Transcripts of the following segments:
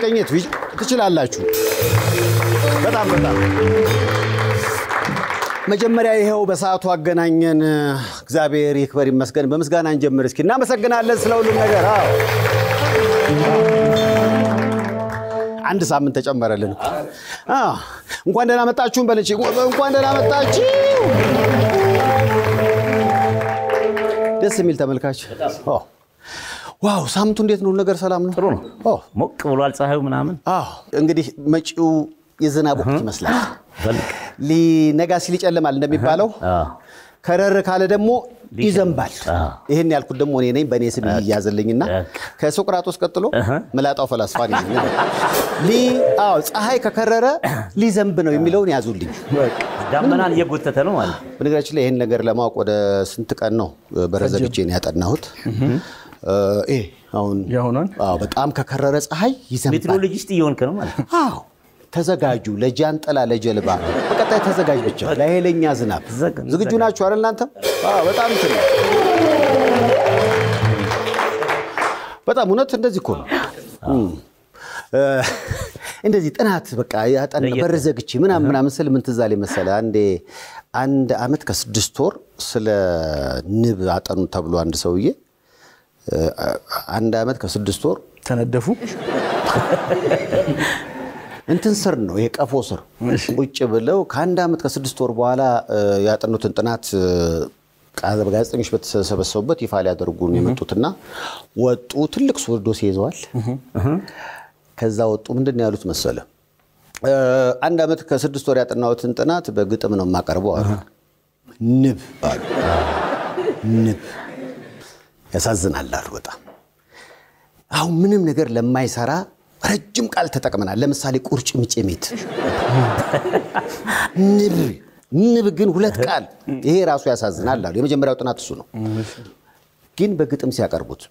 ቀኝት ትችላላችሁ በጣም መጀመሪያ ይሄው በሰዓቱ አገናኘን እግዚአብሔር ይክበር ይመስገን በመስጋና እንጀምር እስኪ እናመሰግናለን ስለ ሁሉ ነገር አንድ ሳምንት ተጨመረልን እንኳን ደህና መጣችሁ በልጪ እንኳን ደህና መጣችሁ ደስ የሚል ተመልካች ዋው ሳምንቱ እንዴት ነው ነገር ሰላም ነው ጥሩ ነው ሞቅ ብሏል ፀሐዩ ምናምን እንግዲህ መጪው የዝናብ ወቅት ይመስላል ሊነጋሲ ሊጨልማል እንደሚባለው ከረር ካለ ደግሞ ይዘንባል ይሄን ያልኩት ደግሞ እኔ ነኝ በእኔ ስም ይያዘልኝና ከሶቅራጦስ ቀጥሎ መላጣው ፈላስፋ ነኝ ፀሐይ ከከረረ ሊዘንብ ነው የሚለውን ያዙልኝ ዳመናን እየጎተተ ነው ማለት በነገራችን ላይ ይሄን ነገር ለማወቅ ወደ ስንት ቀን ነው በረዘግቼ ነው ያጠናሁት አሁን ያሆናል በጣም ከከረረ ፀሐይ ይዘንባል ሜትሮሎጂስት እየሆንክ ነው ማለት ተዘጋጁ ለጃንጥላ ለጀልባ በቀጣይ ተዘጋጅ ብቻ ለኃይለኛ ዝናብ ዝግጁ ናችሁ አይደል እናንተ በጣም ትልቅ በጣም እውነት እንደዚህ እኮ ነው እንደዚህ ጥናት በቃ ያጠና በረዘግቼ ምናምን ስለ ምን ትዛለ መሰለ አንድ አመት ከ6 ወር ስለ ንብ አጠኑ ተብሎ አንድ ሰውዬ አንድ አመት ከ6 ወር ተነደፉ እንትን ስር ነው የቀፎ ስር ቁጭ ብለው ከአንድ አመት ከ6 ወር በኋላ ያጠኑትን ጥናት ጋዜጠኞች በተሰበሰቡበት ይፋ ሊያደርጉ ነው የመጡትና ወጡ ትልቅ ዶሴ ይዘዋል ከዛ ወጡ ምንድነው ያሉት መሰለ አንድ አመት ከ6 ወር ያጠናውትን ጥናት በግጥም ነው ማቀርበው አሉ ንብ አሉ ንብ ያሳዝናል አሉ በጣም አሁን ምንም ነገር ለማይሰራ ረጅም ቃል ተጠቅመናል ለምሳሌ ቁርጭምጭሚት ንብ ግን ሁለት ቃል ይሄ ራሱ ያሳዝናል አሉ የመጀመሪያው ጥናት እሱ ነው ግን በግጥም ሲያቀርቡት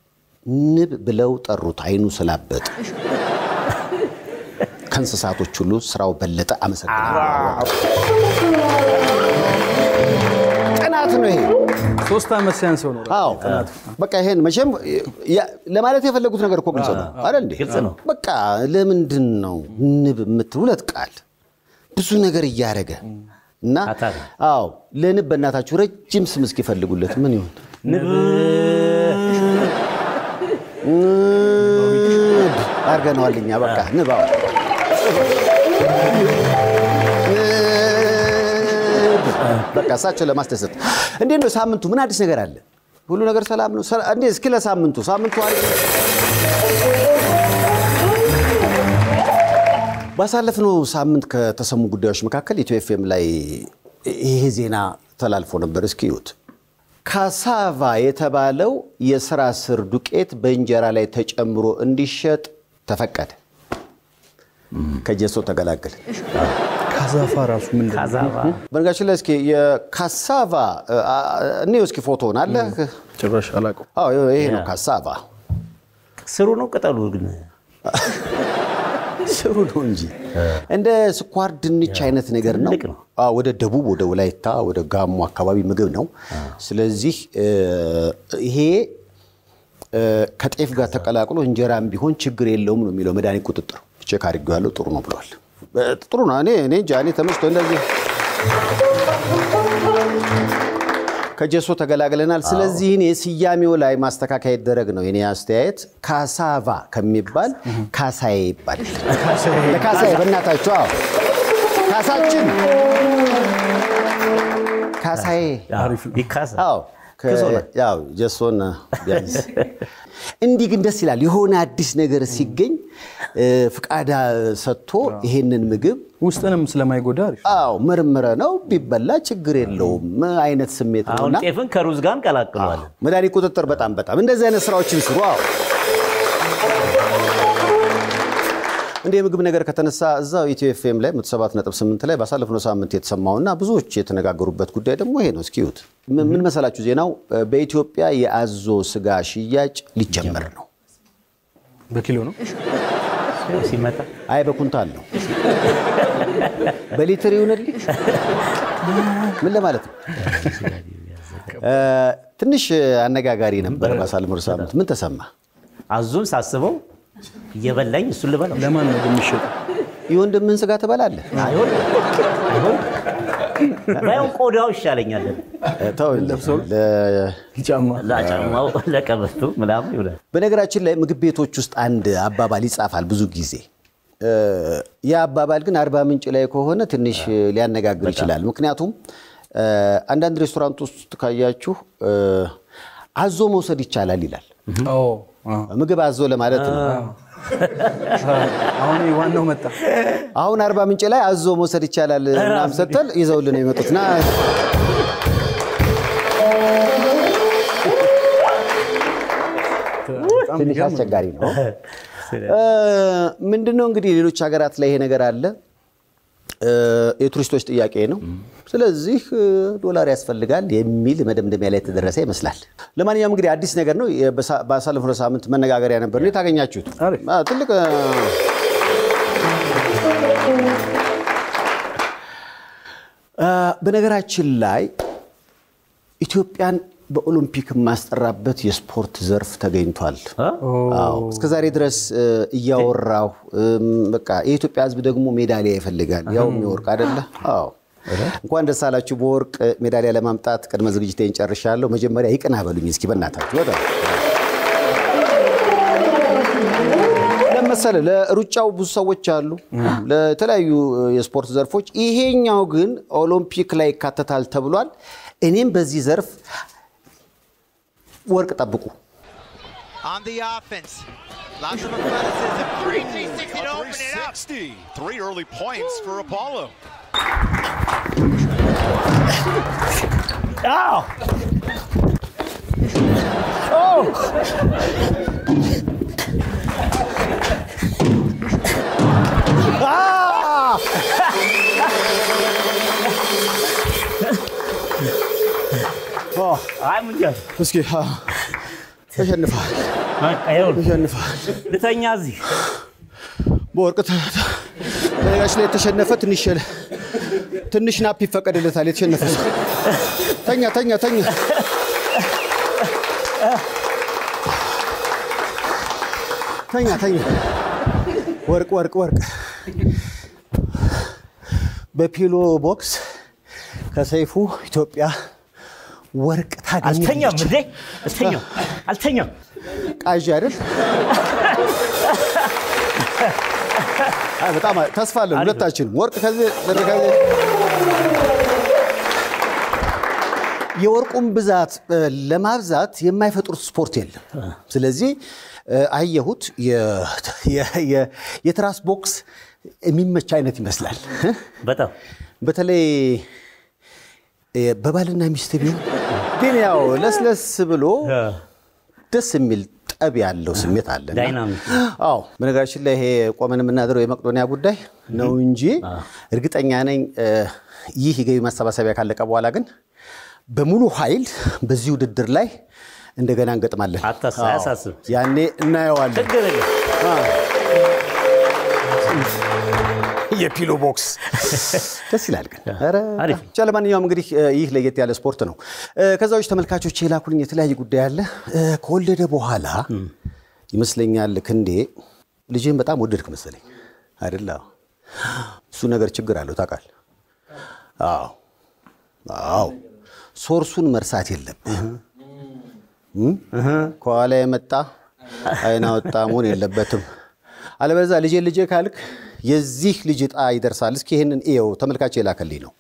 ንብ ብለው ጠሩት አይኑ ስላበጠ ከንስሳቶች ሁሉ ስራው በለጠ አመሰግናለሁ ጥናት ነው ይሄ 3 አመት ሲያንሰው ነው ጥናት በቃ ይሄን መቼም ለማለት የፈለጉት ነገር እኮ ግልጽ ነው አይደል እንዴ በቃ ለምንድን ነው ንብ ሁለት ቃል ብዙ ነገር ያያረገ እና ለንብ በእናታችሁ ረጅም ስም እስኪ ፈልጉለት ምን ይሁን ንብ አርገናልኛ በቃ ንባው በቃ ሳቸው ለማስተሰት እንዴት ነው ሳምንቱ ምን አዲስ ነገር አለ ሁሉ ነገር ሰላም ነው እንዴ እስኪ ለሳምንቱ አሪፍ ባሳለፍነው ሳምንት ከተሰሙ ጉዳዮች መካከል ኢትዮ ኤፍኤም ላይ ይሄ ዜና ተላልፎ ነበር እስኪዩት ካሳቫ የተባለው የስራ ስር ዱቄት በእንጀራ ላይ ተጨምሮ እንዲሸጥ ተፈቀደ ከጀሶ ተገላገለ ካዛቫ ራሱ ምን ካዛቫ በነገራችን ላይ እስኪ የካሳቫ እኔው እስኪ ፎቶውን አለ ጭራሽ አላቀው ይሄ ነው ካሳቫ ስሩ ነው ቅጠሉ ግን ስሩ ነው እንጂ እንደ ስኳር ድንች አይነት ነገር ነው ወደ ደቡብ ወደ ወላይታ ወደ ጋሞ አካባቢ ምግብ ነው ስለዚህ ይሄ ከጤፍ ጋር ተቀላቅሎ እንጀራም ቢሆን ችግር የለውም ነው የሚለው መድኃኒት ቁጥጥር ቼክ አድርጌዋለሁ ጥሩ ነው ብለዋል ጥሩ ነው እኔ ጃኒ ተመስቶ እንደዚህ ከጀሶ ተገላግለናል ስለዚህ እኔ ሲያሜው ላይ ማስተካከያ ይደረግ ነው የኔ አስተያየት ካሳቫ ከሚባል ካሳዬ ይባላል ለካሳዬ በእናታችሁ ካሳችን ካሳዬ ይካሳ ያው ጀሶን ቢያንስ እንዲህ ግን ደስ ይላል የሆነ አዲስ ነገር ሲገኝ ፍቃዳ ሰጥቶ ይሄንን ምግብ ውስጥንም ስለማይጎዳ ምርምረ ነው ቢበላ ችግር የለውም አይነት ስሜት ነውና አሁን ጤፍን ከሩዝ ጋር እንቀላቅለዋል መድኃኒት ቁጥጥር በጣም እንደዚህ አይነት ስራዎችን ስሩ እንደ ምግብ ነገር ከተነሳ እዛው ኢትዮ ኤፍኤም ላይ 107.8 ላይ ባሳለፍነው ሳምንት የተሰማውና ብዙዎች የተነጋገሩበት ጉዳይ ደግሞ ይሄ ነው እስኪዩት ምን መሰላችሁ ዜናው በኢትዮጵያ የአዞ ስጋ ሽያጭ ሊጀመር ነው በኪሎ ነው ሲመጣ አይ በኩንታል ነው በሊትር ይሁንልኝ ምን ለማለት ነው ትንሽ አነጋጋሪ ነበር ባሳለፍነው ሳምንት ምን ተሰማ አዞን ሳስበው እየበላኝ እሱን ልበላው። ለማን ነው የሚሸጠው? የወንድምህን ስጋ ትበላለህ? አይሆን ባይሆን ቆዳው ይሻለኛል። ተው ጫማ ለጫማው ለቀበቶ ምናምን ይውላል። በነገራችን ላይ ምግብ ቤቶች ውስጥ አንድ አባባል ይጻፋል ብዙ ጊዜ። ያ አባባል ግን አርባ ምንጭ ላይ ከሆነ ትንሽ ሊያነጋግር ይችላል። ምክንያቱም አንዳንድ ሬስቶራንት ውስጥ ካያችሁ አዞ መውሰድ ይቻላል ይላል። ምግብ አዞ ለማለት ነው። አሁን ዋናው መጣ። አሁን አርባ ምንጭ ላይ አዞ መውሰድ ይቻላል ምናምን ስትል ይዘውልን የመጡትና ትንሽ አስቸጋሪ ነው። ምንድነው እንግዲህ ሌሎች ሀገራት ላይ ይሄ ነገር አለ። የቱሪስቶች ጥያቄ ነው። ስለዚህ ዶላር ያስፈልጋል የሚል መደምደሚያ ላይ ተደረሰ ይመስላል። ለማንኛውም እንግዲህ አዲስ ነገር ነው። ባሳለፈው ሳምንት መነጋገሪያ ነበር ነው ታገኛችሁት። ትልቅ በነገራችን ላይ ኢትዮጵያን በኦሎምፒክ ማስጠራበት የስፖርት ዘርፍ ተገኝቷል። አዎ እስከዛሬ ድረስ እያወራው በቃ የኢትዮጵያ ሕዝብ ደግሞ ሜዳሊያ ይፈልጋል። ያው የሚወርቅ አይደለ? አዎ እንኳን ደስ አላችሁ። በወርቅ ሜዳሊያ ለማምጣት ቅድመ ዝግጅቴን ጨርሻለሁ። መጀመሪያ ይቅና በሉኝ እስኪ በእናታችሁ። ወጣ ለምሳሌ ለሩጫው ብዙ ሰዎች አሉ፣ ለተለያዩ የስፖርት ዘርፎች። ይሄኛው ግን ኦሎምፒክ ላይ ይካተታል ተብሏል። እኔም በዚህ ዘርፍ ወርቅ ጠብቁ። On the offense, lots of athleticism. 360 to open it up. 3 early points for Apollo. Oh! I'm just. እስኪ ተሸንፋል። አይሆን ተሸንፋል። ልተኛ እዚህ በወርቅ በነገራችን ላይ የተሸነፈ ትንሽ ናፕ ይፈቀድለታል። የተሸነፈ ተኛ ወርቅ በፒሎ ቦክስ ከሰይፉ ኢትዮጵያ ወርቅ ታገኛለች። አልተኛም እንዴ? አልተኛም ቃዥ አይደል? በጣም ተስፋ አለን ሁለታችን። ወርቅ ከዚህ የወርቁን ብዛት ለማብዛት የማይፈጥሩት ስፖርት የለም። ስለዚህ አየሁት የትራስ ቦክስ የሚመች አይነት ይመስላል። በጣም በተለይ በባልና ሚስት ቢሆን ግን ያው ለስለስ ብሎ ደስ የሚል ጠብ ያለው ስሜት አለ። ዳይናሚክ። አዎ በነገራችን ላይ ይሄ ቆመን የምናደርገው የመቅዶኒያ ጉዳይ ነው እንጂ እርግጠኛ ነኝ ይህ የገቢ ማሰባሰቢያ ካለቀ በኋላ ግን በሙሉ ኃይል በዚህ ውድድር ላይ እንደገና እንገጥማለን። አታሳስብ፣ ያኔ እናየዋለን። ችግር የለም። የፒሎ ቦክስ ደስ ይላል ግን አሪፍ። ለማንኛውም እንግዲህ ይህ ለየት ያለ ስፖርት ነው። ከዛዎች ተመልካቾች የላኩልኝ የተለያየ ጉዳይ አለ። ከወለደ በኋላ ይመስለኛል ክንዴ ልጅህን በጣም ወደድክ መሰለኝ አይደል? እሱ ነገር ችግር አለው ታውቃለህ። አዎ ሶርሱን መርሳት የለብህም። ከኋላ የመጣ አይና ወጣ መሆን የለበትም። አለበለዚያ ልጄ ካልክ የዚህ ልጅ ዕጣ ይደርሳል። እስኪ ይሄንን እየው ተመልካች የላከልኝ ነው።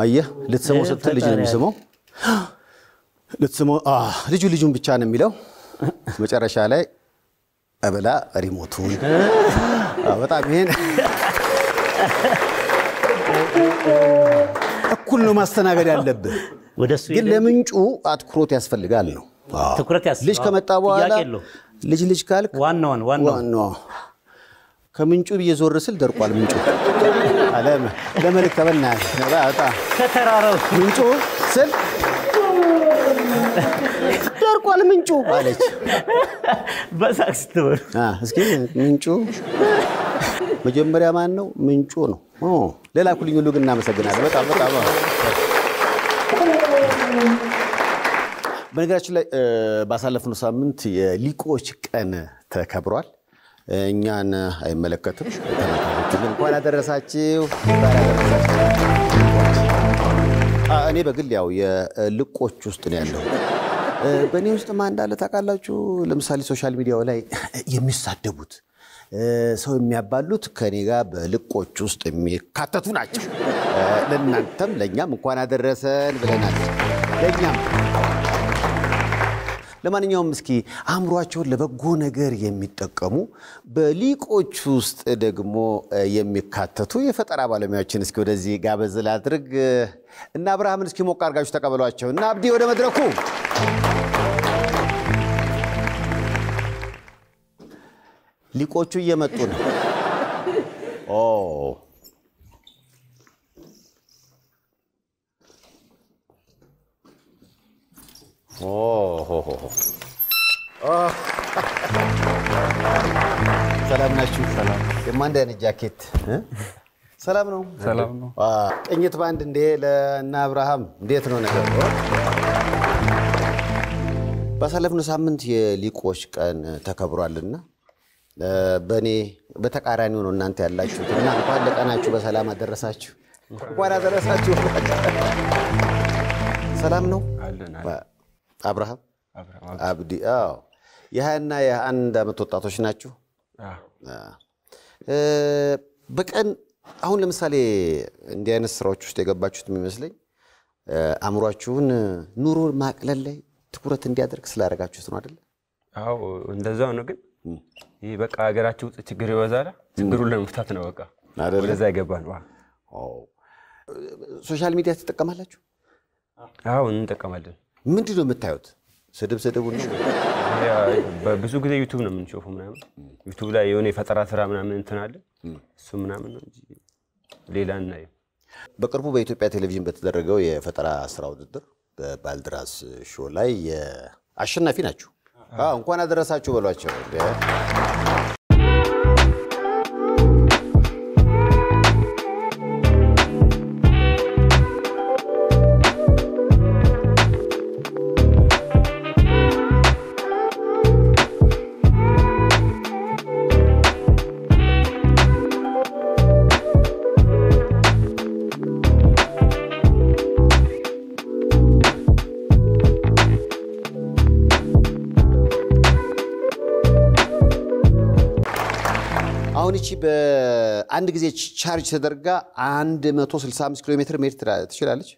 አየህ ልትሰማው ስትል ልጅ ነው የሚስመው። ልጁን ብቻ ነው የሚለው። መጨረሻ ላይ አበላ ሪሞቱን በጣም ይሄን እኩል ነው ማስተናገድ ያለብህ። ግን ለምንጩ አትኩሮት ያስፈልጋል ነው። ትኩረት ያስፈልጋል። ልጅ ከመጣ በኋላ ልጅ ካልክ ዋናው ከምንጩ ብየዞር ስል ደርቋል ምንጩ አለም ለመልክ ተበናል ከተራራው ምንጩ ስል ደርቋል ምንጩ አለች። በሳክስ ትወር እስኪ ምንጩ መጀመሪያ ማን ነው? ምንጩ ነው። ሌላ ኩልኝ ሁሉ ግን እናመሰግናለን። በጣም በነገራችን ላይ ባሳለፍነው ሳምንት የሊቆች ቀን ተከብሯል። እኛን አይመለከትም። ተመልካቾች እንኳን አደረሳችሁ። እኔ በግል ያው የልቆች ውስጥ ነው ያለው። በእኔ ውስጥ ማን እንዳለ ታውቃላችሁ? ለምሳሌ ሶሻል ሚዲያው ላይ የሚሳደቡት ሰው የሚያባሉት ከኔ ጋር በልቆች ውስጥ የሚካተቱ ናቸው። ለእናንተም ለእኛም እንኳን አደረሰን ብለናል። ለእኛም ለማንኛውም እስኪ አእምሯቸውን ለበጎ ነገር የሚጠቀሙ በሊቆች ውስጥ ደግሞ የሚካተቱ የፈጠራ ባለሙያዎችን እስኪ ወደዚህ ጋበዝ ላድርግ እና አብርሃምን እስኪ ሞቅ አድርጋችሁ ተቀበሏቸው እና አብዲ ወደ መድረኩ። ሊቆቹ እየመጡ ነው። ሰላም ናችሁ? ሰላም። የማንዳን ጃኬት ሰላም ነው? ሰላም ነው። ቅኝት ባንድ እንዴ ለና አብርሃም እንዴት ነው ነገር? ባሳለፍነው ሳምንት የሊቆች ቀን ተከብሯልና በኔ በተቃራኒው ነው እናንተ ያላችሁትና እንኳን ለቀናችሁ በሰላም አደረሳችሁ። እንኳን አደረሳችሁ። ሰላም ነው? አብርሃም አብዲ የሃያና የአንድ ዓመት ወጣቶች ናችሁ? በቀን አሁን ለምሳሌ እንዲህ አይነት ስራዎች ውስጥ የገባችሁት የሚመስለኝ አእምሯችሁን ኑሮ ማቅለል ላይ ትኩረት እንዲያደርግ ስላደረጋችሁት ነው አይደል? አዎ እንደዛው ነው። ግን ይሄ በቃ ሀገራችሁ ችግር ይወዛላ ችግሩን ለመፍታት ነው በቃ ወደዛ ይገባል። ሶሻል ሚዲያ ትጠቀማላችሁ? አዎ እንጠቀማለን። ምንድነው የምታዩት? ስድብ ነው? ብዙ ጊዜ ዩቲዩብ ነው የምንሾፈው ምናምን ዩቲዩብ ላይ የሆነ የፈጠራ ስራ ምናምን እንትን አለ እሱ ምናምን ነው እንጂ ሌላ እናይ። በቅርቡ በኢትዮጵያ ቴሌቪዥን በተደረገው የፈጠራ ስራ ውድድር በባልድራስ ሾው ላይ አሸናፊ ናችሁ። እንኳን አደረሳችሁ በሏቸው። አሁን እቺ በአንድ ጊዜ ቻርጅ ተደርጋ 165 ኪሎ ሜትር መሄድ ትችላለች?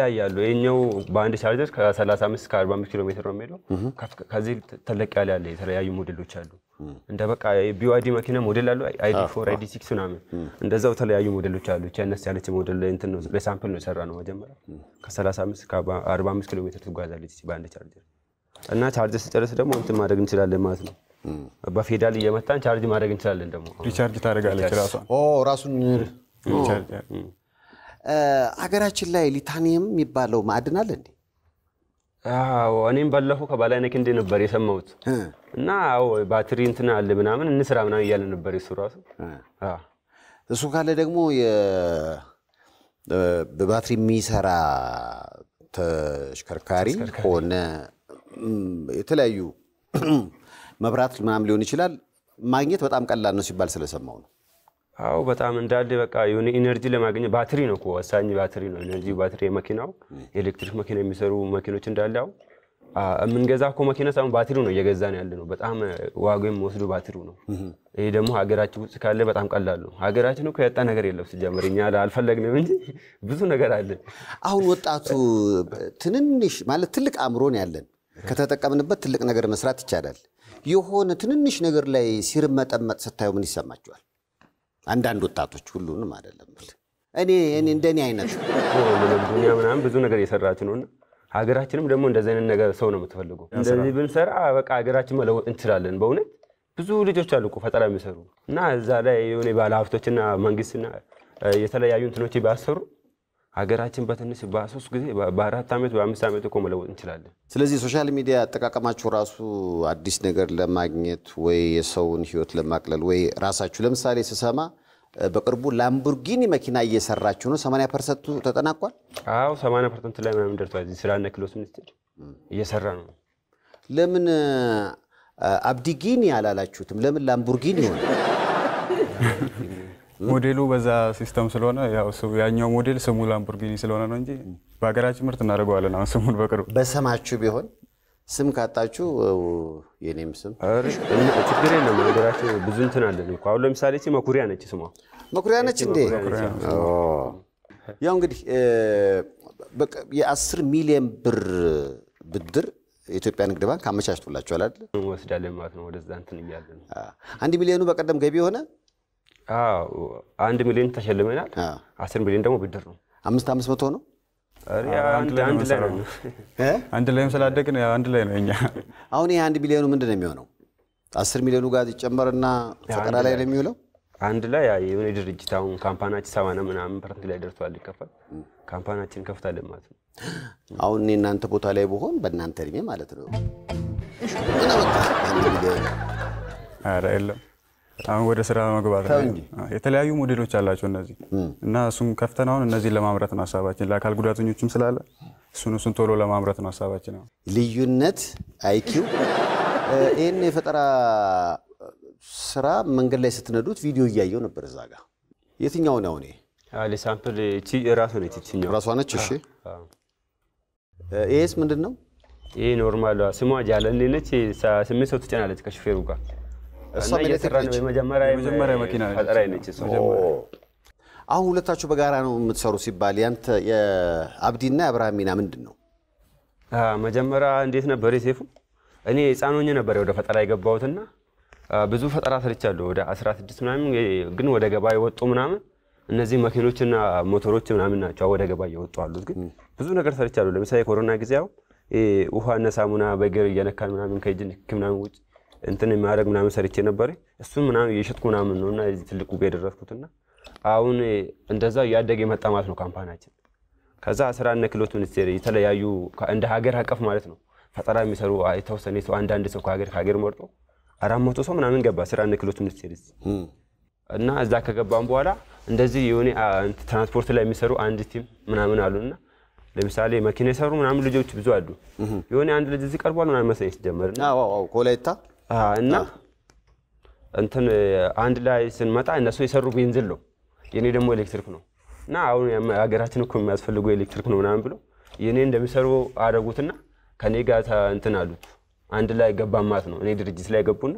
ያያሉ የኛው በአንድ ቻርጀር ከ35 እስከ 45 ኪሎ ሜትር ነው የሚለው። ከዚህ ተለቅ ያለ የተለያዩ ሞዴሎች አሉ። እንደ በቃ BYD መኪና ሞዴል አሉ ID4 ID6 ምናምን እንደዛው የተለያዩ ሞዴሎች አሉ። ቻነስ ያለች ሞዴል ላይ እንትን ነው ለሳምፕል ነው የሰራ ነው መጀመሪያ ከ35 እስከ 45 ኪሎ ሜትር ትጓዛለች በአንድ ቻርጀር። እና ቻርጀር ሲጨርስ ደግሞ እንትን ማድረግ እንችላለን ማለት ነው። በፌዳል እየመታን ቻርጅ ማድረግ እንችላለን። ደግሞ ሪቻርጅ ታደርጋለች ራሱን ሪቻርጅ። ሀገራችን ላይ ሊታኒየም የሚባለው ማዕድን አለ እንዴ? እኔም ባለፈው ከባላይነህ እንደ ነበር የሰማሁት እና ባትሪ እንትን አለ ምናምን እንስራ ምናምን እያለ ነበር እሱ ራሱ። እሱ ካለ ደግሞ በባትሪ የሚሰራ ተሽከርካሪ ሆነ የተለያዩ መብራት ምናምን ሊሆን ይችላል ማግኘት በጣም ቀላል ነው ሲባል ስለሰማው ነው። በጣም እንዳለ በቃ የሆነ ኢነርጂ ለማግኘት ባትሪ ነው እኮ ወሳኝ ባትሪ ነው። ኢነርጂ ባትሪ የመኪናው ኤሌክትሪክ መኪና የሚሰሩ መኪኖች እንዳለው የምንገዛው እኮ መኪና ሳይሆን ባትሪው ነው እየገዛን ያለ ነው። በጣም ዋጋው የሚወስዱ ባትሪው ነው። ይሄ ደግሞ ሀገራችን ውስጥ ካለ በጣም ቀላል ነው። ሀገራችን እኮ ያጣ ነገር የለም ሲጀምርኛ አልፈለግንም እንጂ ብዙ ነገር አለ። አሁን ወጣቱ ትንንሽ ማለት ትልቅ አምሮን ያለን ከተጠቀምንበት ትልቅ ነገር መስራት ይቻላል። የሆነ ትንንሽ ነገር ላይ ሲርመጠመጥ ስታዩ ምን ይሰማችኋል? አንዳንድ ወጣቶች ሁሉንም አይደለም እኔ እንደኔ አይነት ዱንያ ምናምን ብዙ ነገር እየሰራች ነውና ሀገራችንም ደግሞ እንደዚህ አይነት ነገር ሰው ነው የምትፈልገው። እንደዚህ ብንሰራ በቃ ሀገራችን መለወጥ እንችላለን። በእውነት ብዙ ልጆች አሉ እኮ ፈጠራ የሚሰሩ እና እዛ ላይ የሆነ ባለሀብቶችና መንግስትና የተለያዩ እንትኖች ቢያሰሩ ሀገራችን በትንሽ በ3 ጊዜ በ4 ዓመት በ5 ዓመት እኮ መለወጥ እንችላለን። ስለዚህ ሶሻል ሚዲያ አጠቃቀማችሁ ራሱ አዲስ ነገር ለማግኘት ወይ የሰውን ህይወት ለማቅለል ወይ ራሳችሁ ለምሳሌ ስሰማ በቅርቡ ላምቦርጊኒ መኪና እየሰራችሁ ነው 80% ተጠናቋል? 80% ላይ ምናምን ደርሷል። እዚህ ስራ ነክሎስ ሚኒስትር እየሰራ ነው። ለምን አብዲጊኒ አላላችሁትም? ለምን ላምቡርጊኒ ሆነ? ሞዴሉ በዛ ሲስተም ስለሆነ ያው ያኛው ሞዴል ስሙ ላምቦርጊኒ ስለሆነ ነው እንጂ በሀገራችን ምርት እናደርገዋለን። አሁን ስሙን በቅርቡ በሰማችሁ ቢሆን ስም ካጣችሁ የኔም ስም ችግር የለም። ሀገራችን ብዙ እንትን አለን እኮ። አሁን ለምሳሌ እቺ መኩሪያ ነች ስሟ። መኩሪያ ነች እንዴ? ያው እንግዲህ የ10 ሚሊዮን ብር ብድር የኢትዮጵያ ንግድ ባንክ አመቻችቶላችኋል አይደል? ወስዳለን ማለት ነው። ወደዛ እንትን እያለን 1 ሚሊዮኑ በቀደም ገቢ ሆነ። 1 ሚሊዮን ተሸልመናል። 10 ሚሊዮን ደግሞ ብድር ነው። 500 ነው። አንድ ላይም ስላደግን አንድ ላይ ነው እኛ። አሁን ይሄ 1 ሚሊዮኑ ምንድነው የሚሆነው? 10 ሚሊዮኑ ጋር ይጨመርና ፈጠራ ላይ ነው የሚውለው። አንድ ላይ የሆነ ድርጅት አሁን ካምፓኒያችን 70 ምናምን ፐርሰንት ላይ ደርሷል ይከፋል። ካምፓኒያችን ከፍታለን ማለት ነው። አሁን እኔ እናንተ ቦታ ላይ ብሆን በእናንተ እድሜ ማለት ነው እና በቃ 1 ሚሊዮን አረ የለም። አሁን ወደ ስራ መግባት ነው። የተለያዩ ሞዴሎች አላቸው እነዚህ እና እሱን ከፍተን አሁን እነዚህን ለማምረት ነው ሐሳባችን። ለአካል ጉዳተኞችም ስላለ እሱን ቶሎ ለማምረት ነው ሐሳባችን። ልዩነት አይኪው ይሄን የፈጠራ ስራ መንገድ ላይ ስትነዱት ቪዲዮ እያየው ነበር እዛ ጋር። የትኛው ነው እኔ ለሳምፕል እቺ ራሱ ነች እቺኛው ራሷ ነች። እሺ ኤስ ምንድነው? ይሄ ኖርማል ስሟ ጃለኔ ነች። 8 ሰው ትጨናለች ከሹፌሩ ጋር። እሷ የመጀመሪያ መኪና ፈጠራ ነች እሷ። አሁን ሁለታችሁ በጋራ ነው የምትሰሩ ሲባል ያንተ የአብዲና የአብርሃም ሚና ምንድነው? መጀመሪያ እንዴት ነበር የሴፉ? እኔ ህፃን ሆኜ ነበር ወደ ፈጠራ የገባሁትና ብዙ ፈጠራ ሰርቻለሁ። ወደ 16 ምናምን ግን ወደ ገበያ የወጡ ምናምን እነዚህ መኪኖችና ሞተሮች ምናምን ናቸው ወደ ገበያ የወጡ አሉት። ግን ብዙ ነገር ሰርቻለሁ። ለምሳሌ ኮሮና ጊዜው ውሃና ሳሙና በእግር እየነካን ምናምን ከእጅ ንክክ ምናምን ውጭ እንትን የሚያደርግ ምናምን ሰርቼ ነበር። እሱን ምናምን የሸጥኩ ምናምን ነውና እዚህ ትልቁ ቤት ደረስኩትና አሁን እንደዛ ያደገ የመጣ ማለት ነው ካምፓኒያችን። ከዛ 11 ኪሎት ሚኒስቴር የተለያዩ እንደ ሀገር አቀፍ ማለት ነው ፈጠራ የሚሰሩ የተወሰነ ሰው አንዳንድ ሰው ከሀገር መርጦ 400 ሰው ምናምን ገባ 11 ኪሎት ሚኒስቴር እና እዛ ከገባን በኋላ እንደዚህ የሆነ ትራንስፖርት ላይ የሚሰሩ አንድ ቲም ምናምን አሉና ለምሳሌ መኪና የሰሩ ምናምን ልጆች ብዙ አሉ። የሆነ አንድ ልጅ እዚህ ቀርቧል ምናምን መሰለኝ ሲጀመርና ኮላይታ እና እንትን አንድ ላይ ስንመጣ እነሱ የሰሩ ቤንዚን ነው የኔ ደግሞ ኤሌክትሪክ ነው እና አሁን ሀገራችን እኮ የሚያስፈልገው ኤሌክትሪክ ነው ምናምን ብሎ የኔ እንደሚሰሩ አደረጉትና ከኔ ጋር እንትን አሉት። አንድ ላይ ገባን ማለት ነው። እኔ ድርጅት ላይ ገቡና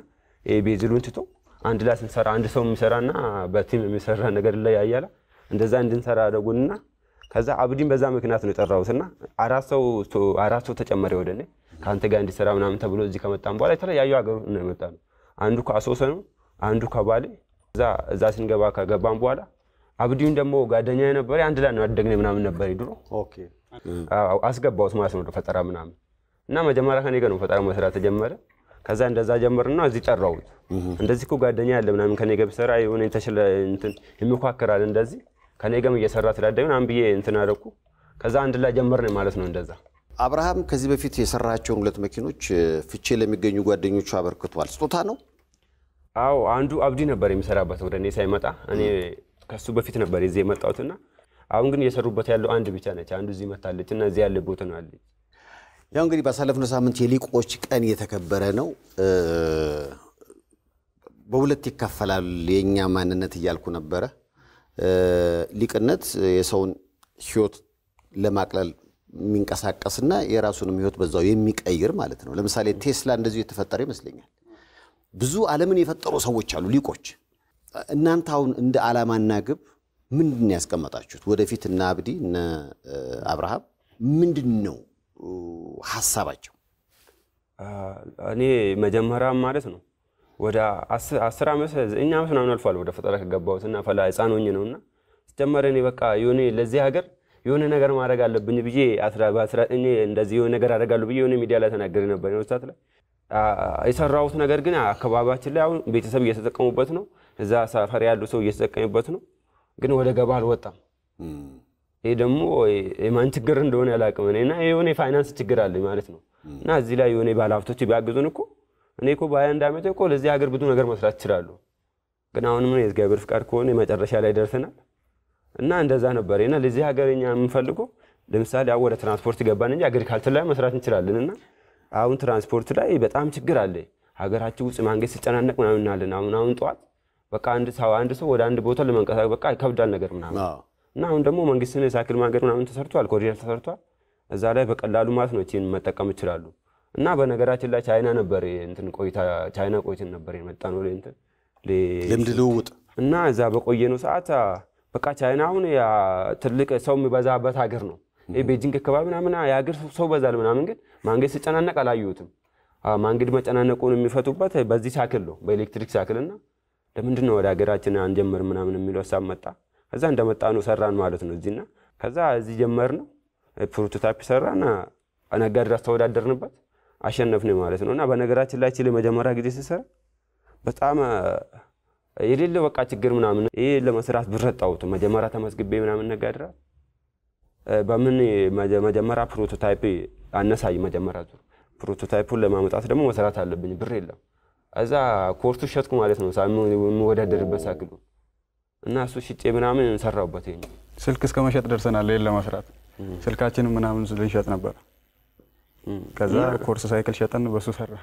ቤንዚኑን ትቶ አንድ ላይ ስንሰራ አንድ ሰው የሚሰራና በቲም የሚሰራ ነገር ላይ ያያላ እንደዛ እንድንሰራ አደረጉና ከዛ አብዲን በዛ ምክንያት ነው የጠራሁትና አራት ሰው ተጨመረ ወደኔ ካንተ ጋር እንዲሰራ ምናምን ተብሎ እዚህ ከመጣን በኋላ የተለያዩ ሀገር ነው የመጣነው። አንዱ ከአሶሳ ነው፣ አንዱ ከባሌ። እዛ ስንገባ ከገባን በኋላ አብዲን ደግሞ ጓደኛዬ ነበር። አንድ ላይ ነው ያደግነው ምናምን ነበር ይድሮ። ኦኬ አስገባሁት ማለት ነው ፈጠራ ምናምን እና መጀመሪያ ከኔ ጋር ነው ፈጠራ መስራት ተጀመረ። ከዛ እንደዛ ጀመርና እዚህ ጠራሁት። እንደዚህ እኮ ጓደኛ ያለ ምናምን ከኔ ጋር ቢሰራ የሆነ እንትን የሚኳከራል እንደዚህ ከኔ ጋርም እየሰራ ስላደግ ምናምን ብዬ እንትን አደረኩ። ከዛ አንድ ላይ ጀመርን ማለት ነው እንደዛ። አብርሃም ከዚህ በፊት የሰራቸውን 2 መኪኖች ፍቼ ለሚገኙ ጓደኞቹ አበርክቷል። ስጦታ ነው? አዎ አንዱ አብዲ ነበር የሚሰራበት ወደ እኔ ሳይመጣ። እኔ ከሱ በፊት ነበር እዚህ የመጣሁትና አሁን ግን እየሰሩበት ያለው አንድ ብቻ ነች። አንዱ እዚህ መታለችና እዚህ ያለ ቦታ ነው አለች። ያው እንግዲህ ባሳለፍነው ሳምንት የሊቆች ቀን የተከበረ ነው። በሁለት ይከፈላል የኛ ማንነት እያልኩ ነበረ። ሊቅነት የሰውን ህይወት ለማቅለል የሚንቀሳቀስና የራሱንም ህይወት በዛው የሚቀይር ማለት ነው። ለምሳሌ ቴስላ እንደዚህ የተፈጠረ ይመስለኛል። ብዙ ዓለምን የፈጠሩ ሰዎች አሉ ሊቆች። እናንተ አሁን እንደ ዓላማና ግብ ምንድን ያስቀመጣችሁት? ወደፊት እና አብዲ እና አብርሃም ምንድነው ሐሳባቸው? እኔ መጀመሪያ ማለት ነው ወደ 10 ዓመት 9 ዓመት ምናምን አልፏል ወደ ፈጠራ ከገባሁትና ፈላ ህፃን ሆኜ ነውና ሲጀመር እኔ በቃ የሆነ ለዚህ ሀገር የሆነ ነገር ማድረግ አለብኝ ብዬ 19 እንደዚህ የሆነ ነገር አደርጋለሁ ብዬ የሆነ ሚዲያ ላይ ተናግሬ ነበር። ነው ሰዓት ላይ የሰራሁት ነገር ግን አካባቢያችን ላይ አሁን ቤተሰብ እየተጠቀሙበት ነው፣ እዛ ሰፈር ያሉ ሰው እየተጠቀሙበት ነው፣ ግን ወደ ገበያ አልወጣም። ይሄ ደግሞ የማን ችግር እንደሆነ ያላቅም እኔና የሆነ ፋይናንስ ችግር አለ ማለት ነው። እና እዚህ ላይ የሆነ ባለሀብቶች ቢያግዙን እኮ እኔ እኮ በ21 ዓመት እኮ ለዚህ ሀገር ብዙ ነገር መስራት ይችላሉ። ግን አሁንም ነው የእግዚአብሔር ፍቃድ ከሆነ መጨረሻ ላይ ደርሰናል እና እንደዛ ነበር እና ለዚህ ሀገርኛ የምንፈልገው ለምሳሌ አሁን ወደ ትራንስፖርት ገባን እንጂ አግሪካልቸር ላይ መስራት እንችላለንና አሁን ትራንስፖርት ላይ በጣም ችግር አለ ሀገራችን ውስጥ መንገድ ሲጨናነቅ ምናምን እናለን አሁን ጠዋት በቃ አንድ ሰው ወደ አንድ ቦታ ለመንቀሳቀስ በቃ ይከብዳል ነገር ምናምን እና አሁን ደግሞ መንግስትን ሳይክል መንገድ ምናምን ተሰርቷል ኮሪደር ተሰርቷል እዛ ላይ በቀላሉ ማለት ነው እቺን መጠቀም ይችላሉ እና በነገራችን ላይ ቻይና ነበር እንትን ቻይና ቆይተን ነበር የመጣን ወደ እንትን ልምድ ልውውጥ እና እዛ በቆየነው ሰዓት በቃ ቻይና አሁን ትልቅ ሰው የሚበዛበት ሀገር ነው ቤጂንግ አካባቢ ምናምን የሀገር ሰው በዛል ምናምን ግን መንገድ ሲጨናነቅ አላዩትም መንገድ መጨናነቁን የሚፈቱበት በዚህ ሳይክል ነው በኤሌክትሪክ ሳይክልና ለምንድን ነው ወደ ሀገራችን አንጀምር ምናምን የሚለው ሀሳብ መጣ ከዛ እንደመጣ ነው ሰራን ማለት ነው እዚህና ከዛ እዚህ ጀመርነው ፕሮቶታይፕ ሰራና አነጋድራ ተወዳደርንበት አሸነፍን ማለት ነውና በነገራችን ላይ ቺሊ መጀመሪያ ጊዜ ሲሰራ በጣም የሌለው በቃ ችግር ምናምን ይሄ ለመስራት ብረጣውት መጀመሪያ ተመስግቤ ምናምን ነጋድራ በምን መጀመሪያ ፕሮቶታይፕ አነሳይ መጀመሪያ ዙር ፕሮቶታይፑን ለማምጣት ደግሞ መስራት አለብኝ ብር የለም እዛ ኮርሱ ሸጥኩ ማለት ነው ወዳደርበት ሳይክሉ እና እሱ ሽጬ ምናምን እንሰራውበት ይሄን ስልክ እስከ መሸጥ ደርሰናል ለሌላ ለመስራት ስልካችንን ምናምን ልንሸጥ ነበር ከዛ ኮርስ ሳይክል ሸጠን በሱ ሰራ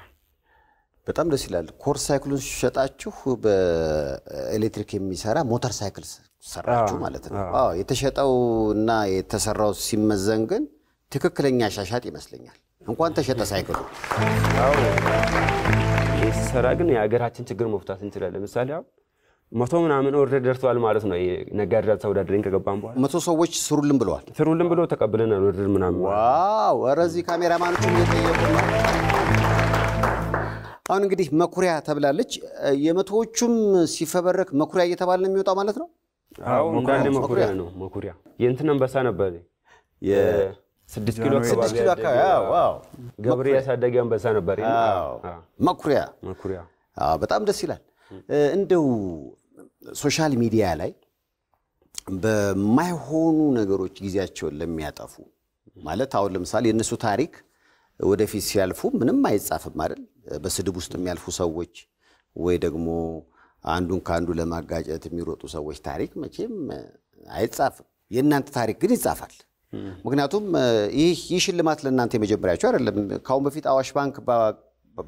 በጣም ደስ ይላል ኮርስ ሳይክሉን ሸጣችሁ በኤሌክትሪክ የሚሰራ ሞተር ሳይክል ሰራችሁ ማለት ነው የተሸጠው እና የተሰራው ሲመዘን ግን ትክክለኛ ሻሻጥ ይመስለኛል እንኳን ተሸጠ ሳይክሉ ሰራ ግን የሀገራችን ችግር መፍታት እንችላለን ለምሳሌ አሁን 100 ምናምን ኦርደር ደርቷል ማለት ነው ነጋዴ ተወዳድረን ከገባን በኋላ 100 ሰዎች ስሩልን ብለው ተቀብለናል ኦርደር ምናምን ዋው ወረዚ ካሜራማኖቹም እየጠየቁ ነው አሁን እንግዲህ መኩሪያ ተብላለች የመቶዎቹም ሲፈበረክ መኩሪያ እየተባለ ነው የሚወጣው ማለት ነው አዎ እንዳለ መኩሪያ ነው መኩሪያ የእንትን አንበሳ ነበር የ6 ኪሎ አካባቢ ዋው ገብሬ ያሳደገ አንበሳ ነበር መኩሪያ በጣም ደስ ይላል እንደው ሶሻል ሚዲያ ላይ በማይሆኑ ነገሮች ጊዜያቸውን ለሚያጠፉ ማለት አሁን ለምሳሌ የነሱ ታሪክ ወደፊት ሲያልፉ ምንም አይጻፍም አይደል በስድብ ውስጥ የሚያልፉ ሰዎች ወይ ደግሞ አንዱን ካንዱ ለማጋጨት የሚሮጡ ሰዎች ታሪክ መቼም አይጻፍም የእናንተ ታሪክ ግን ይጻፋል ምክንያቱም ይህ ሽልማት ለእናንተ የመጀመሪያችሁ አይደለም ካሁን በፊት አዋሽ ባንክ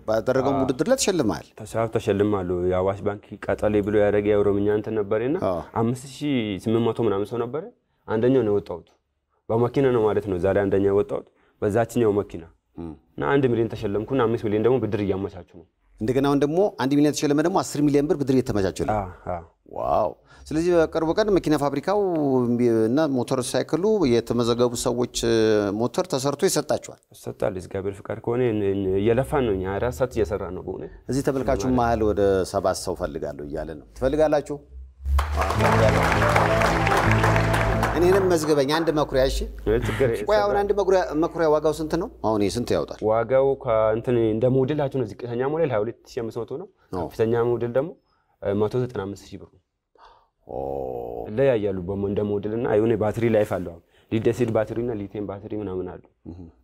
ባደረገው ውድድር ላይ ተሸልማሉ የአዋሽ ባንክ ቀጠሌ ብሎ ያደረገ የኦሮምኛ እንትን ነበርና 5800 ምናምን ሰው ነበር አንደኛው ነው የወጣው በመኪና ነው ማለት ነው ዛሬ አንደኛው የወጣው በዛችኛው መኪና እና 1 ሚሊዮን ተሸለምኩና 5 ሚሊዮን ደግሞ ብድር እያመቻቹ ነው እንደገና አሁን ደግሞ 1 ሚሊዮን ተሸለመ ደግሞ 10 ሚሊዮን ብር ብድር እየተመቻቸ ነው ዋው ስለዚህ በቅርቡ ቀን መኪና ፋብሪካው እና ሞተር ሳይክሉ የተመዘገቡ ሰዎች ሞተር ተሰርቶ ይሰጣል እግዚአብሔር ፍቃድ ከሆነ እየለፋን ነው እኛ ራሳችን እየሰራን ነው በእውነት እዚህ ተመልካቹ መሃል ወደ 7 ሰው ፈልጋለሁ እያለ ነው ትፈልጋላችሁ እኔንም መዝገበኛ አንድ መኩሪያ እሺ ቆይ አሁን አንድ መኩሪያ ዋጋው ስንት ነው አሁን ስንት ያወጣል ዋጋው ከእንትን እንደ ሞዴላችሁ ነው ዝቅተኛ ሞዴል 22500 ነው ከፍተኛ ሞዴል ደግሞ 195000 ብር ነው ለያያሉ እንደ ሞዴልና የሆነ ባትሪ ላይፍ አለው ሊድ-አሲድ ባትሪና ሊቲየም ባትሪ ምናምን አሉ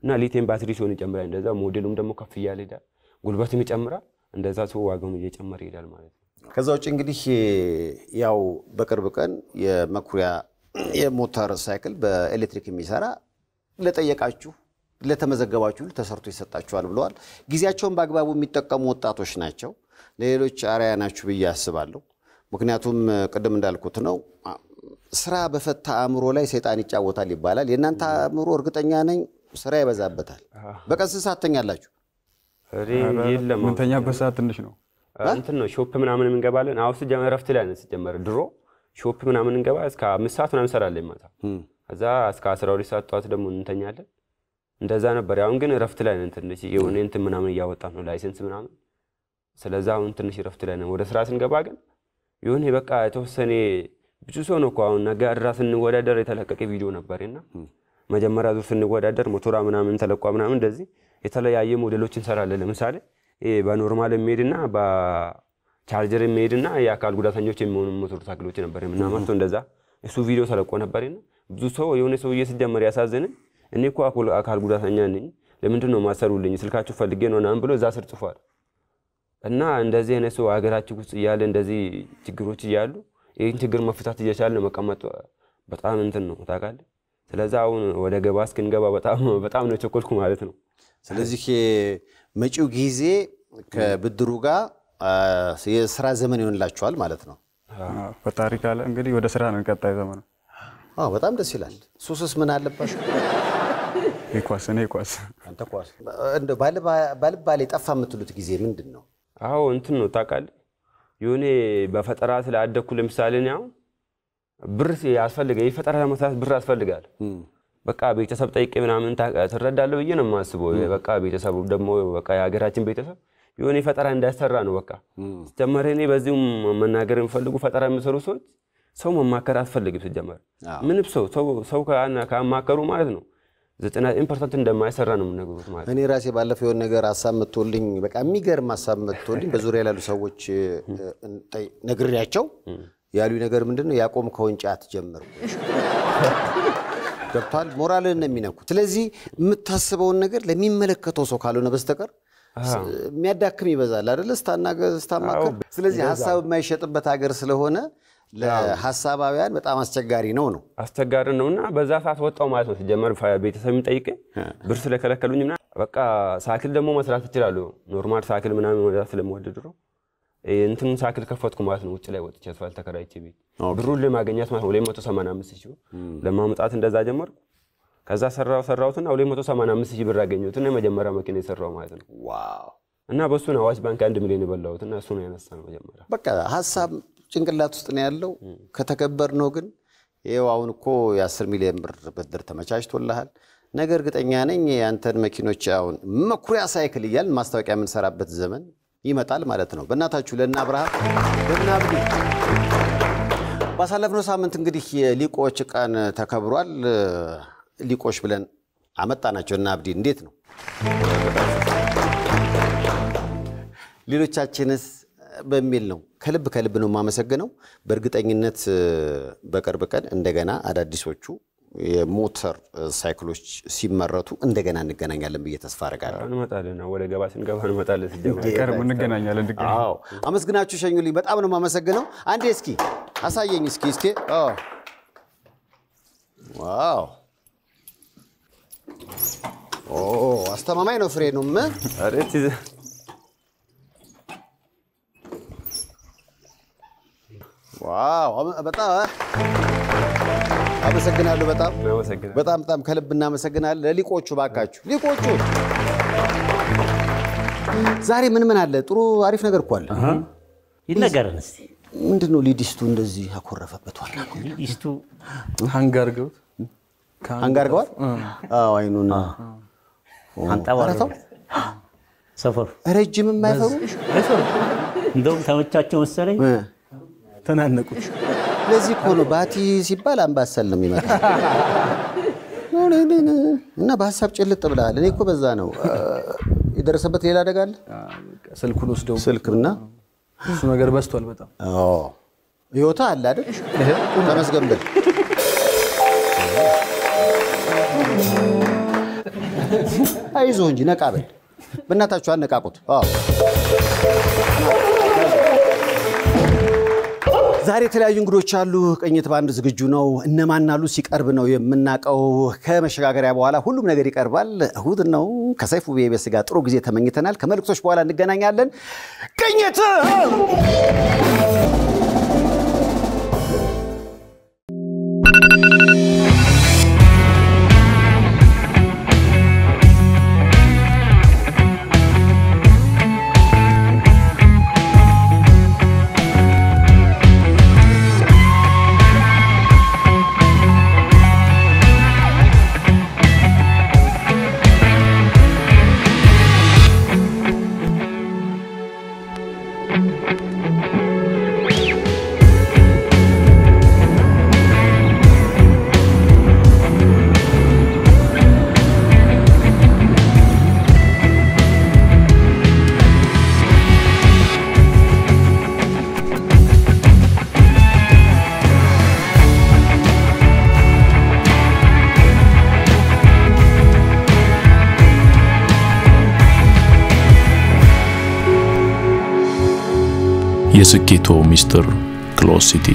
እና ሊቲየም ባትሪ ሲሆን ይጨምራል እንደዛ ሞዴሉም ደግሞ ከፍ ይያል ይላል ጉልበትም ይጨምራል እንደዛ ሰው ዋጋው እየጨመረ ይላል ማለት ነው ከዛ ውጭ እንግዲህ ያው በቅርብ ቀን የመኩሪያ የሞተር ሳይክል በኤሌክትሪክ የሚሰራ ለጠየቃችሁ ለተመዘገባችሁ ተሰርቶ ይሰጣችኋል ብለዋል ጊዜያቸውን በአግባቡ የሚጠቀሙ ወጣቶች ናቸው ለሌሎች አሪያ ናችሁ ብዬ አስባለሁ ምክንያቱም ቀደም እንዳልኩት ነው ስራ በፈታ አእምሮ ላይ ሰይጣን ይጫወታል ይባላል የናንተ አእምሮ እርግጠኛ ነኝ ስራ ይበዛበታል በቀን ስንት ሰዓት ተኛላችሁ የለም ምንተኛበት ሰዓት ትንሽ ነው እንትን ነው ሾፕ ምናምን እንገባለን አውስ ጀመረፍት ላይ ነው ሲጀመር ድሮ ሾፕ ምናምን እንገባ እስከ 5 ሰዓት ምናምን ሰራለን ማታ ከዛ እስከ 12 ሰዓት ጧት ደግሞ እንተኛለን እንደዛ ነበር አሁን ግን ረፍት ላይ ነን ትንሽ የሆነ እንትን ምናምን ያወጣን ነው ላይሰንስ ምናምን ስለዚህ አሁን ትንሽ ረፍት ላይ ነን ወደ ስራ ስንገባ ግን ይሁን በቃ የተወሰነ ብዙ ሰው ነው አሁን ነጋድራ ስንወዳደር የተለቀቀ ቪዲዮ ነበርና መጀመሪያ ዙር ስንወዳደር ሞቶራ ምናምን ተለቋ ምናምን እንደዚህ የተለያየ ሞዴሎችን ሰራለን ለምሳሌ በኖርማል የሚሄድና በቻርጀር የሚሄድና የአካል ጉዳተኞች የሚሆኑ ሞተር ሳይክሎች ነበር የምናመርተው እንደዛ እሱ ቪዲዮ ተለቆ ነበርና ብዙ ሰው የሆነ ሰው እየተጀመረ ያሳዘነ እኔ እኮ አካል ጉዳተኛ ነኝ ለምንድን ነው ማሰሩልኝ ስልካችሁ ፈልጌ ነው ናም ብሎ እዛ ስር ጽፏል እና እንደዚህ አይነት ሰው ሀገራችን ውስጥ ያለ እንደዚህ ችግሮች ይያሉ ይሄን ችግር መፍታት እየቻልን መቀመጥ በጣም እንትን ነው ታውቃለህ ስለዚህ አሁን ወደ ገባ እስክንገባ በጣም ነው ቸኮልኩ ማለት ነው ስለዚህ መጪው ጊዜ ከብድሩ ጋር የሥራ ዘመን ይሆንላችኋል ማለት ነው ፈጣሪ ካለ እንግዲህ ወደ ስራ ነው ቀጣይ ዘመን በጣም ደስ ይላል ሱስስ ምን አለበት ይኳስ አንተ ኳስ እንደ ባልባሌ ጠፋ የምትሉት ጊዜ ምንድነው አዎ እንትን ነው ታውቃለህ የሆነ በፈጠራ ስለአደኩ ለምሳሌ ነው ብር ያስፈልጋል የፈጠራ ለመስራት ብር ያስፈልጋል በቃ ቤተሰብ ጠይቄ ምናምን ተረዳለሁ ብዬ ነው የማስበው በቃ ቤተሰቡ ደግሞ በቃ የሀገራችን ቤተሰብ የሆነ ፈጠራ እንዳይሰራ ነው በቃ ጀመረ እኔ በዚህም መናገር እንፈልጉ ፈጠራ የሚሰሩ ሰው መማከር አስፈልግም ሲጀመር ምንም ሰው ካማከሩ ማለት ነው 99% እንደማይሰራ ነው የምነግሩት ማለት እኔ ራሴ ባለፈው የሆነ ነገር ሐሳብ መጥቶልኝ በቃ የሚገርም ሐሳብ መጥቶልኝ በዙሪያ ያሉ ሰዎች ነግሬያቸው ያሉ ነገር ምንድነው ያቆም ከወንጫት ጀምሩ ገብቷል ሞራልን ነው የሚነኩት ስለዚህ የምታስበውን ነገር ለሚመለከተው ሰው ካልሆነ በስተቀር የሚያዳክም ይበዛል አይደል ስታማከር ስለዚህ ሐሳብ የማይሸጥበት ሀገር ስለሆነ ለሐሳባውያን በጣም አስቸጋሪ ነው አስቸጋሪ ነውና በዛ ሰዓት ወጣው ማለት ነው ሲጀመር ቤተሰብም ጠይቄ ብር ስለከለከሉኝና በቃ ሳይክል ደግሞ መስራት ይችላል ኖርማል ሳይክል ምናምን ወዳ ስለምወደድሮ እንትን ሳይክል ከፈትኩ ማለት ነው ውጭ ላይ ወጥቼ አስፋልት ተከራይቼ ቤት ብሩን ለማግኘት ማለት 285,000 ለማምጣት እንደዛ ጀመርኩ ከዛ ሰራውትና 285,000 ብር አገኘሁትና መጀመሪያ መኪና የሰራው ማለት ነው ዋው እና በሱ ነው አዋሽ ባንክ 1 ሚሊዮን የበላሁትና እሱ ነው ያነሳው መጀመሪያ በቃ ሐሳብ ጭንቅላት ውስጥ ነው ያለው ከተከበር ነው ግን ይሄው አሁን እኮ የ10 ሚሊዮን ብር ብድር ተመቻችቶልሃል ነገር ግጠኛ ነኝ ያንተን መኪኖች አሁን መኩሪያ ሳይክል ይያል ማስታወቂያ ምን ሰራበት ዘመን ይመጣል ማለት ነው በእናታችሁ ለና አብርሃም ለናብዲ ባሳለፍነው ሳምንት እንግዲህ የሊቆች ቀን ተከብሯል ሊቆች ብለን አመጣናቸው እና አብዲ እንዴት ነው ሌሎቻችንስ በሚል ነው ከልብ ነው ማመሰግነው በእርግጠኝነት በቅርብ ቀን እንደገና አዳዲሶቹ የሞተር ሳይክሎች ሲመረቱ እንደገና እንገናኛለን ብዬ ተስፋ አደርጋለሁ እንመጣለን ወደ ገባ ስንገባ እንመጣለን ሲጀመር እንገናኛለን አዎ አመስግናችሁ ሸኙልኝ በጣም ነው ማመሰግነው አንዴ እስኪ አሳየኝ እስኪ ዋው አስተማማኝ ነው ፍሬኑም አሬት ዋው በጣም አመሰግናለሁ በጣም ከልብ እናመሰግናለን ለሊቆቹ ባካችሁ ሊቆቹ ዛሬ ምን አለ ጥሩ አሪፍ ነገር እኮ አለ ይነገረን እስቲ ምንድነው ሊዲስቱ እንደዚህ አኮረፈበት ዋላ ሊዲስቱ አንጋርገዋል አዎ አይኑና አንጣባራው ሰፈር ረጅም የማይፈሩ እንደውም ተመቻቸው መሰለኝ ተናነቁት ለዚህ እኮ ነው ባቲ ሲባል አምባሰል ነው የሚመጣው እና በሐሳብ ጭልጥ ብለሃል እኔ እኮ በዛ ነው የደረሰበት ሌላ አደጋ አለ ስልኩን ወስደው ስልክና እሱ ነገር በስቷል በጣም ህይወታ አለ አይደል ተመስገን በል አይዞህ እንጂ ነቃ በል በእናታችሁ አነቃቁት ዛሬ የተለያዩ እንግዶች አሉ ቅኝት ባንድ ዝግጁ ነው እነማን አሉ ሲቀርብ ነው የምናቀው ከመሸጋገሪያ በኋላ ሁሉም ነገር ይቀርባል እሁድ ነው ከሰይፉ ቤቤስ ጋር ጥሩ ጊዜ ተመኝተናል ከመልክቶች በኋላ እንገናኛለን ቅኝት የስኬቶ ሚስጥር ክሎዝ ሲቲ